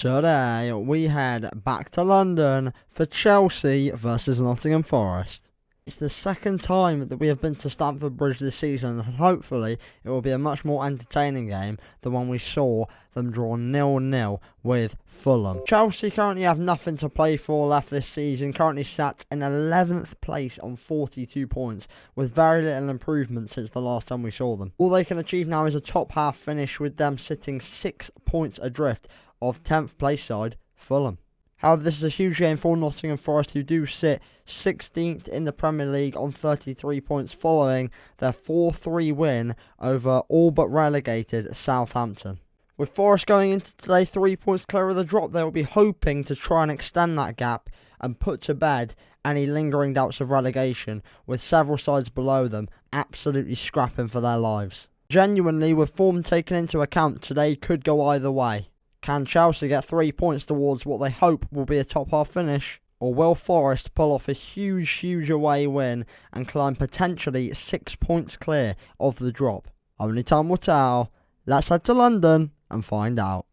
Today we head back to London for Chelsea versus Nottingham Forest. It's the second time that we have been to Stamford Bridge this season, and hopefully it will be a much more entertaining game than when we saw them draw 0-0 with Fulham. Chelsea currently have nothing to play for left this season, currently sat in 11th place on 42 points, with very little improvement since the last time we saw them. All they can achieve now is a top half finish, with them sitting 6 points adrift of 10th place side Fulham. However, this is a huge game for Nottingham Forest, who do sit 16th in the Premier League on 33 points following their 4-3 win over all but relegated Southampton. With Forest going into today 3 points clear of the drop, they will be hoping to try and extend that gap and put to bed any lingering doubts of relegation, with several sides below them absolutely scrapping for their lives. Genuinely, with form taken into account, today could go either way. Can Chelsea get 3 points towards what they hope will be a top half finish? Or will Forest pull off a huge away win and climb potentially 6 points clear of the drop? Only time will tell. Let's head to London and find out.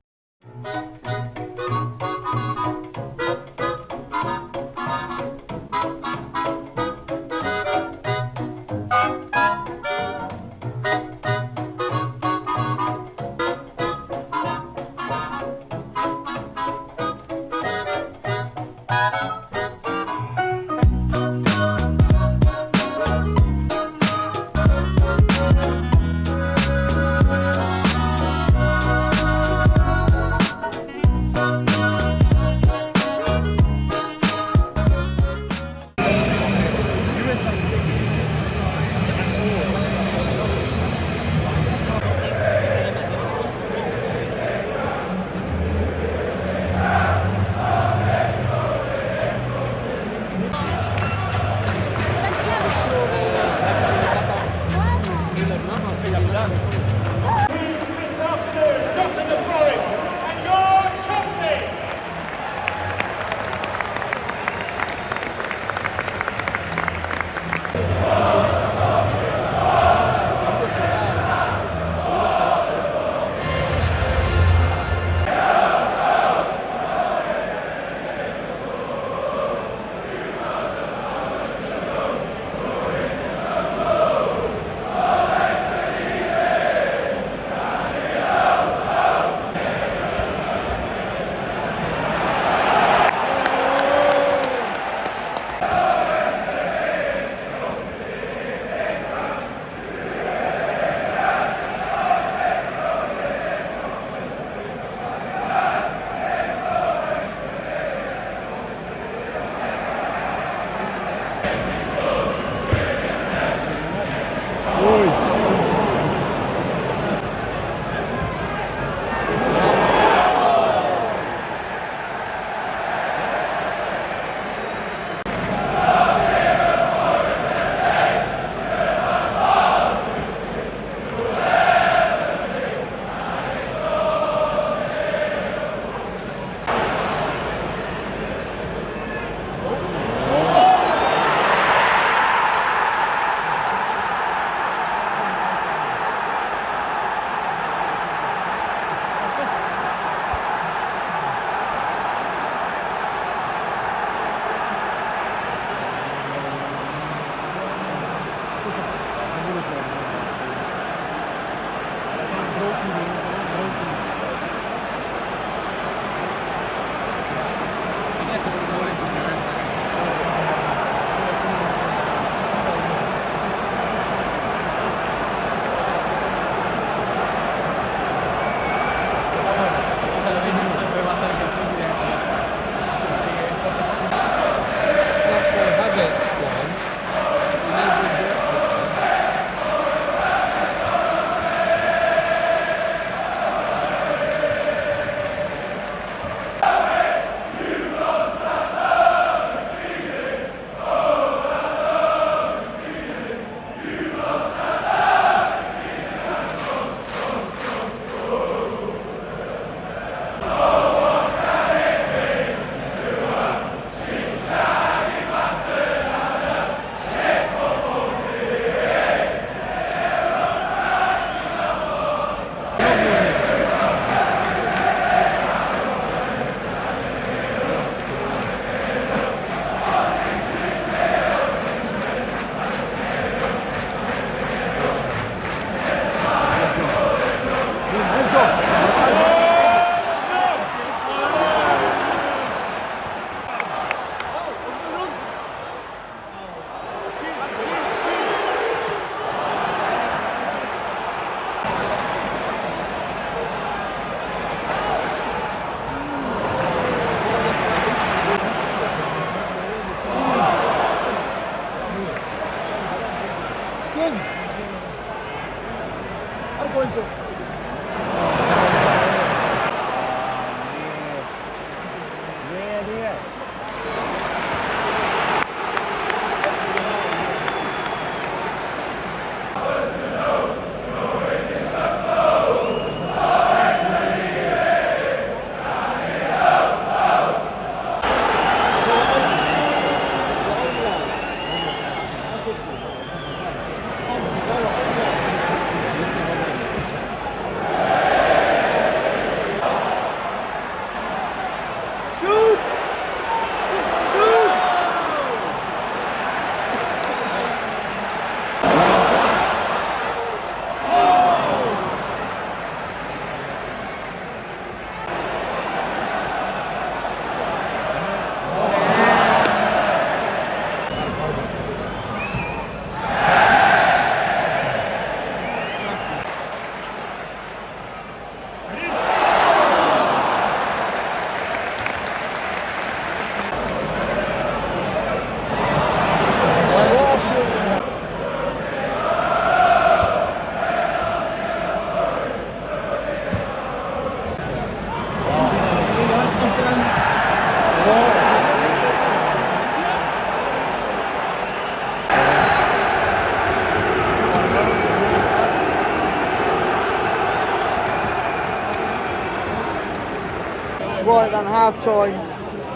Right then, half time.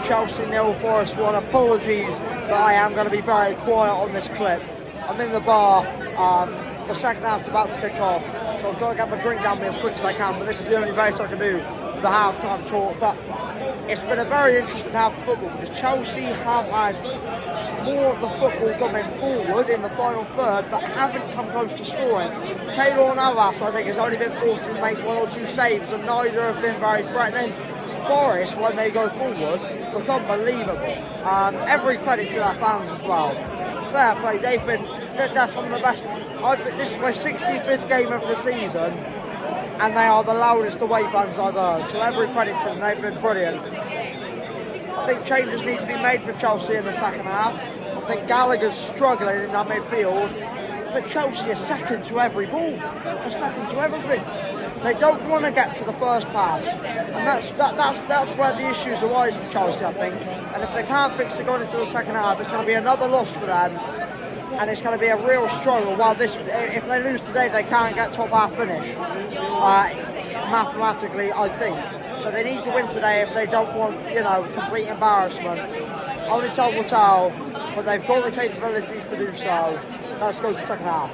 Chelsea 0, Forest 1. Apologies that I am going to be very quiet on this clip. I'm in the bar. The second half's about to kick off, so I've got to get my drink down me as quick as I can. But this is the only race I can do, the half-time talk. But it's been a very interesting half of football because Chelsea have had more of the football coming forward in the final third, but haven't come close to scoring. Keylor Navas, I think, has only been forced to make 1 or 2 saves, and neither have been very threatening. Forest, when they go forward, look unbelievable. Every credit to their fans as well. Fair play, they're some of the best. This is my 65th game of the season, and they are the loudest away fans I've heard, so every credit to them, they've been brilliant. I think changes need to be made for Chelsea in the second half. I think Gallagher's struggling in that midfield, but Chelsea are second to every ball. They're second to everything. They don't want to get to the first pass, and that's where the issues arise for Chelsea, I think. And if they can't fix it going into the second half, it's going to be another loss for them, and it's going to be a real struggle. While if they lose today, they can't get top half finish mathematically, I think. So they need to win today if they don't want, complete embarrassment. Only time will tell, but they've got the capabilities to do so. Let's go to the second half.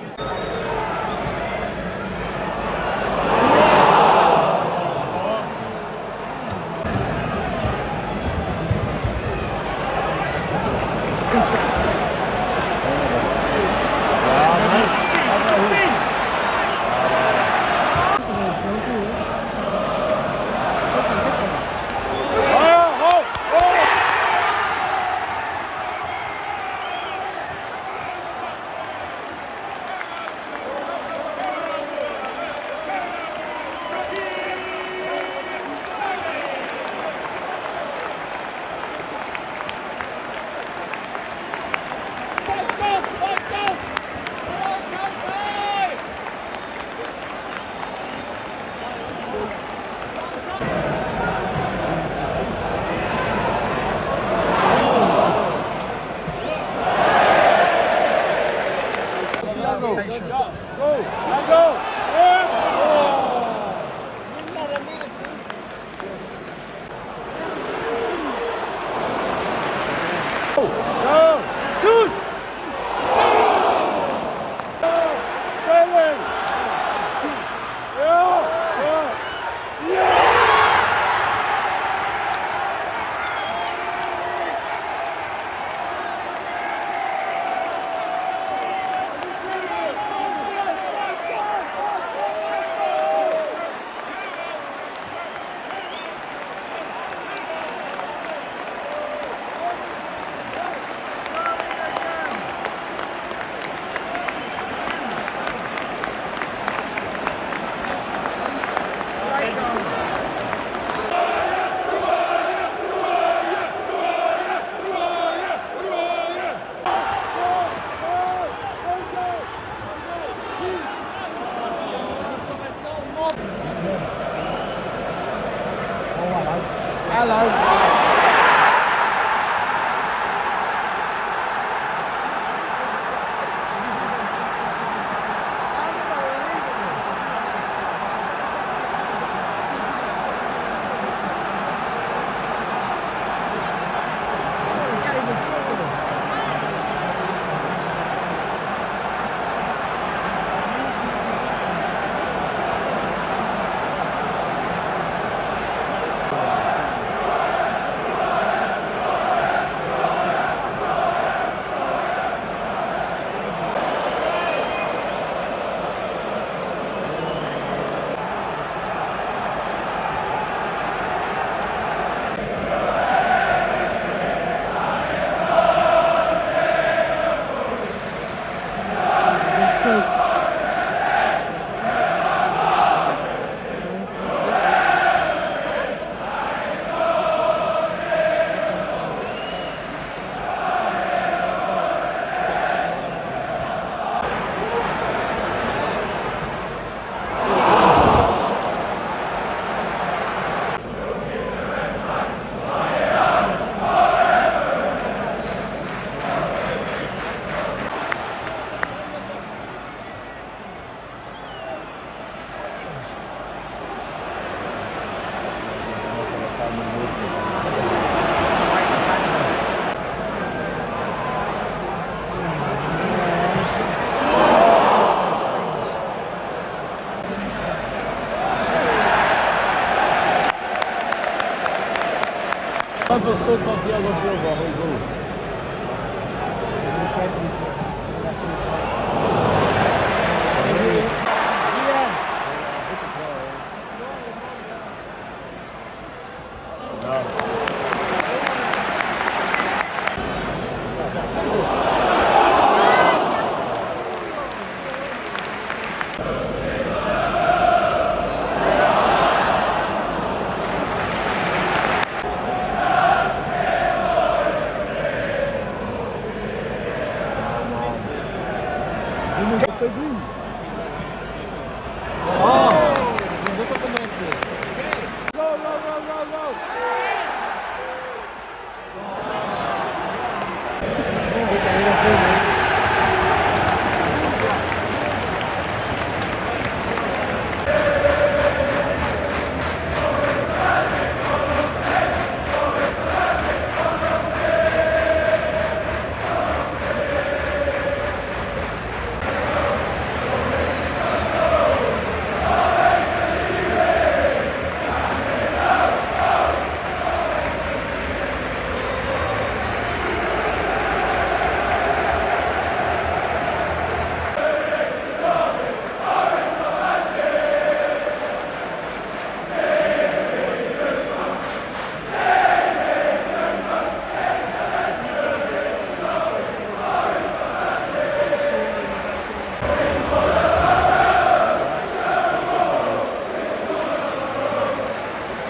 Even schot van Thiago Silva, goeie goal.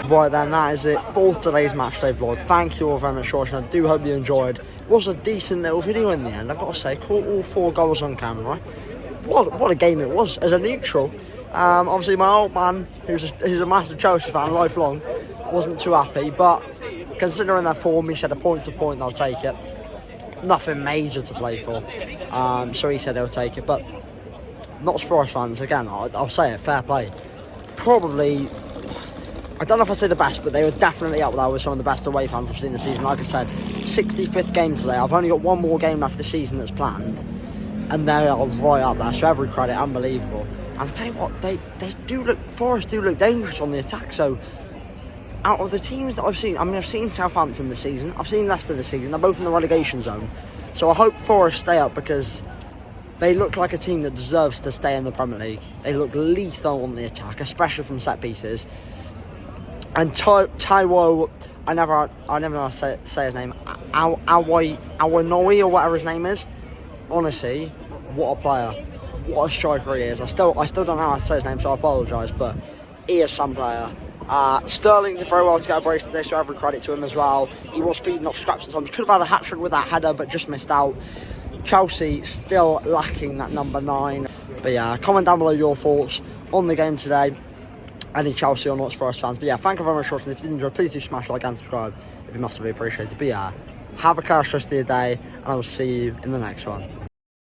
Right then, that is it for today's Matchday vlog. Thank you all very much for watching. I do hope you enjoyed. It was a decent little video in the end, I've got to say. Caught all 4 goals on camera. What a game it was as a neutral. Obviously my old man, who's a massive Chelsea fan, lifelong, wasn't too happy, but considering their form, he said a point to point, they'll take it. Nothing major to play for, so he said he'll take it, but not for us fans, again, I'll say it, fair play. Probably, I don't know if I say the best, but they were definitely up there with some of the best away fans I've seen this season. Like I said, 65th game today. I've only got one more game left this season that's planned, and they are right up there, so every credit, unbelievable. And I'll tell you what, Forest do look dangerous on the attack, so out of the teams that I've seen, I mean, I've seen Southampton this season, I've seen Leicester this season, they're both in the relegation zone, so I hope Forest stay up because they look like a team that deserves to stay in the Premier League. They look lethal on the attack, especially from set pieces. And Taiwo, I never know how to say his name, Awanoi or whatever his name is. Honestly, what a player, what a striker he is. I still don't know how to say his name, so I apologise, but he is some player. Sterling did very well to get a brace today, so every credit to him as well. He was feeding off scraps at times. Could have had a hat-trick with that header, but just missed out. Chelsea still lacking that number 9. But yeah, comment down below your thoughts on the game today. Any Chelsea or not Forest fans. But yeah, thank you very much for watching. If you did enjoy, please do smash like and subscribe. It'd be massively appreciated. But yeah, have a class rest of your day, and I will see you in the next one.